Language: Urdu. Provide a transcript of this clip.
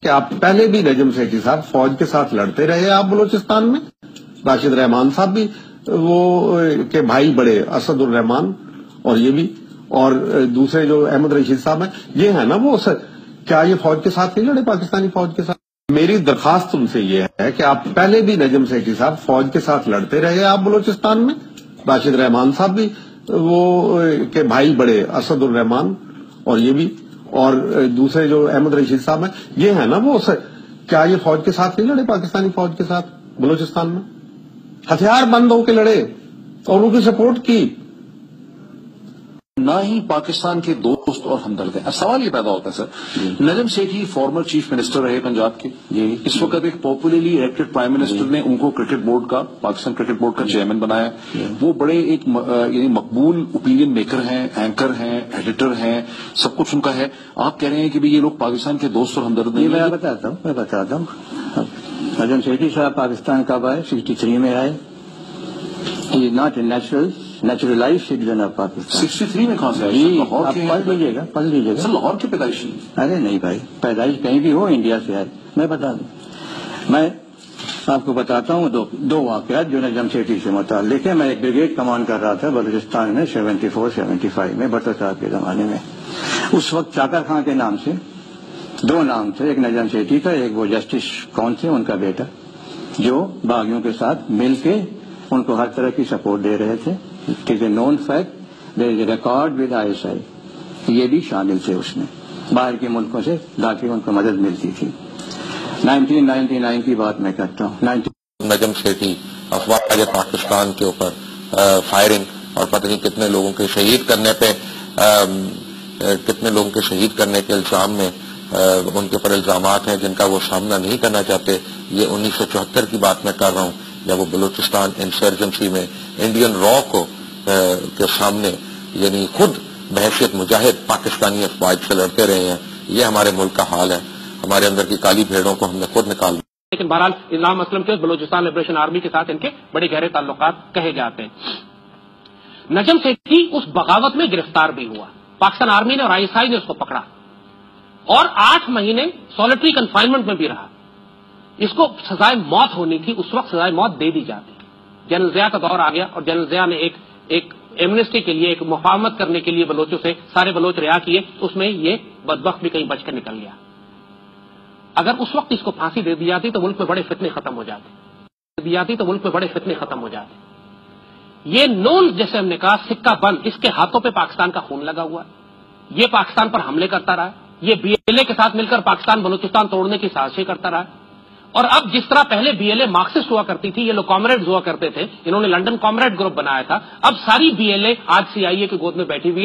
کہ آپ پہلے بھی نجم سیٹھی صاحب فوج کے ساتھ لڑتے رہے آپ بلوچستان میں. راشد رحمان صاحب بھی وہ کے بھائی بڑے اسد الرحمان اور یہ بھی اور دوسرے جو احمد رشید صاحب ہیں یہ ہے نا وہ کیا یہ فوج کے ساتھ نہیں لڑے پاکستانی فوج کے ساتھ؟ میری درخواست تم سے یہ ہے کہ آپ پہلے بھی نجم سیٹھی صاحب فوج کے ساتھ لڑتے رہے آپ بلوچستان میں. راشد رحمان صاحب بھی وہ کے بھائی بڑے اسد الرحمان اور یہ بھی اور دوسرے جو احمد رشید صاحب ہیں یہ ہے نا وہ کیا یہ فوج کے ساتھ نہیں لڑے پاکستانی فوج کے ساتھ بلوچستان میں؟ ہتھیار بند ہو کے لڑے اور ان کی سپورٹ کی. نہ ہی پاکستان کے دوست اور ہمدرد ہیں. سوال یہ پیدا ہوتا ہے سر، Najam Sethi farmer chief minister رہے پنجاب کے، اس وقت ایک پاپولرلی الیکٹڈ پرائم منسٹر نے ان کو کرکٹ بورڈ کا پاکستان کرکٹ بورڈ کا چیئرمین بنایا. وہ بڑے ایک یعنی مقبول اوپینین میکر ہیں، اینکر ہیں، ایڈیٹر ہیں، سب کچھ ان کا ہے. آپ کہہ رہے ہیں کہ یہ لوگ پاکستان کے دوست اور ہمدرد نہیں. میں بتاتا ہوں نجم سیٹھی صاحب پاکستان کب آئے؟ 63 میں آئے. Not a naturalised citizen of Pakistan. 63 میں کہاں سے آئے؟ پڑھ لیجیے گا سر لاہور کی پیدائشی؟ ارے نہیں بھائی، پیدائش کہیں بھی ہو، انڈیا سے آئے. میں بتا دوں، میں آپ کو بتاتا ہوں دو واقعات جو نجم سیٹھی سے متعلق ہے. میں ایک بریگیڈ کمان کر رہا تھا بلوچستان میں 74-75 میں بٹر صاحب کے زمانے میں. اس وقت چاکر خان کے نام سے 2 نام تھے، ایک نجم سیٹھی تھا، ایک وہ جسٹس کون تھے ان کا بیٹا، جو باغیوں کے ساتھ مل کے ان کو ہر طرح کی سپورٹ دے رہے تھے. It is a known fact, there is a record with ISI. یہ بھی شامل تھے اس میں. باہر کے ملکوں سے لا کے ان کو مدد ملتی تھی. 1999 کی بات میں کرتا ہوں. نجم سیٹھی افواج پاکستان کے اوپر فائرنگ اور پتہ نہیں کتنے لوگوں کے شہید کرنے پہ کتنے لوگوں کے شہید کرنے کے الزام میں ان کے پر الزامات ہیں جن کا وہ سامنا نہیں کرنا چاہتے. یہ 1974 کی بات میں کر رہا ہوں جب وہ بلوچستان انسرجنسی میں انڈین را کو کے سامنے یعنی خود بحیثیت مجاہد پاکستانی افواج سے لڑتے رہے ہیں. یہ ہمارے ملک کا حال ہے. ہمارے اندر کی کالی بھیڑوں کو ہم نے خود نکال دیا. لیکن بہرحال اسلام اسلم کے بلوچستان لبریشن آرمی کے ساتھ ان کے بڑے گہرے تعلقات کہے جاتے ہیں. نجم سیٹھی اس بغاوت میں گرفتار بھی ہوا. پاکستان آرمی نے اور ISI نے اس کو پکڑا اور 8 مہینے سولٹری کنفائنمنٹ میں بھی رہا. اس کو سزائے موت ہونی تھی، اس وقت سزائے موت دے دی جاتی. جنرل ضیاء کا دور آ گیا اور جنرل ضیاء نے ایک ایمنسٹی کے لیے، ایک مفاہمت کرنے کے لیے بلوچوں سے سارے بلوچ رہا کیے. اس میں یہ بدبخت بھی کہیں بچ کر نکل گیا. اگر اس وقت اس کو پھانسی دے دی جاتی تو ملک میں بڑے فتنے ختم ہو جاتے. یہ نون جیسے ہم نے کہا سکہ بند، اس کے ہاتھوں پہ پاکستان کا خون لگا ہوا ہے. یہ پاکستان پر حملے کرتا رہا. یہ BLA کے ساتھ مل کر پاکستان بلوچستان توڑنے کی سازشیں کرتا رہا. اور اب جس طرح پہلے BLA مارکسسٹ ہوا کرتی تھی، یہ لوگ کامریڈز ہوا کرتے تھے، انہوں نے لنڈن کامریڈ گروپ بنایا تھا. اب ساری BLA آج CIA کی گود میں بیٹھی ہوئی ہے.